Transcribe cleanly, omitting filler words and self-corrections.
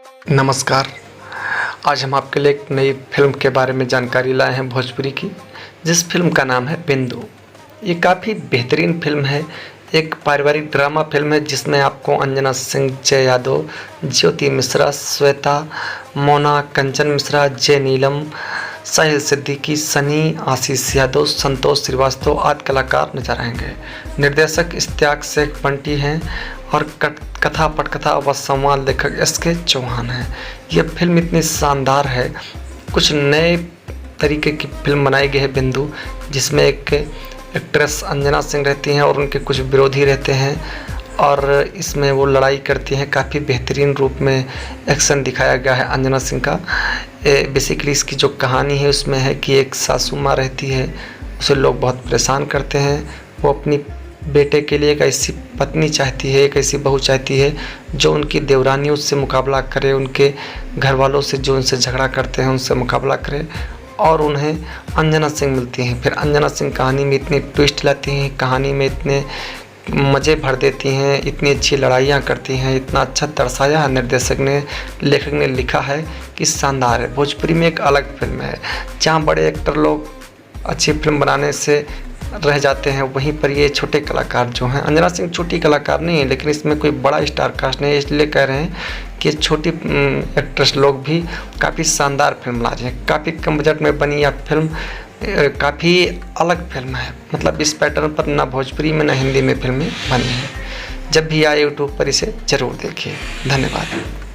नमस्कार। आज हम आपके लिए एक नई फ़िल्म के बारे में जानकारी लाए हैं भोजपुरी की, जिस फ़िल्म का नाम है बिंदु। ये काफ़ी बेहतरीन फ़िल्म है। एक पारिवारिक ड्रामा फ़िल्म है जिसमें आपको अंजना सिंह, जय यादव, ज्योति मिश्रा, श्वेता, मोना, कंचन मिश्रा, जय नीलम, साहिल सिद्दीकी, सनी, आशीष यादव, संतोष श्रीवास्तव आदि कलाकार नजर आएंगे। निर्देशक इश्तियाक शेख बंटी हैं और कथा पटकथा व संवाद लेखक एस.के. चौहान हैं। यह फिल्म इतनी शानदार है। कुछ नए तरीके की फिल्म बनाई गई है बिंदु, जिसमें एक एक्ट्रेस अंजना सिंह रहती हैं और उनके कुछ विरोधी रहते हैं और इसमें वो लड़ाई करती हैं। काफ़ी बेहतरीन रूप में एक्शन दिखाया गया है अंजना सिंह का। बेसिकली इसकी जो कहानी है उसमें है कि एक सासू माँ रहती है, उसे लोग बहुत परेशान करते हैं। वो अपनी बेटे के लिए एक ऐसी पत्नी चाहती है, एक ऐसी बहू चाहती है जो उनकी देवरानी उससे मुकाबला करे, उनके घर वालों से जो उनसे झगड़ा करते हैं उनसे मुकाबला करे, और उन्हें अंजना सिंह मिलती हैं। फिर अंजना सिंह कहानी में इतनी ट्विस्ट लाती हैं, कहानी में इतने मज़े भर देती हैं, इतनी अच्छी लड़ाइयाँ करती हैं, इतना अच्छा दर्शाया है निर्देशक ने, लेखक ने लिखा है कि शानदार है। भोजपुरी में एक अलग फिल्म है। जहाँ बड़े एक्टर लोग अच्छी फिल्म बनाने से रह जाते हैं, वहीं पर ये छोटे कलाकार जो हैं, अंजना सिंह छोटी कलाकार नहीं है, लेकिन इसमें कोई बड़ा स्टार कास्ट नहीं है, इसलिए कह रहे हैं कि छोटी एक्ट्रेस लोग भी काफ़ी शानदार फिल्म ला रहे हैं। काफ़ी कम बजट में बनी यह फिल्म काफ़ी अलग फिल्म है। मतलब इस पैटर्न पर ना भोजपुरी में ना हिंदी में फिल्में बनी हैं। जब भी आए यूट्यूब पर इसे ज़रूर देखिए। धन्यवाद।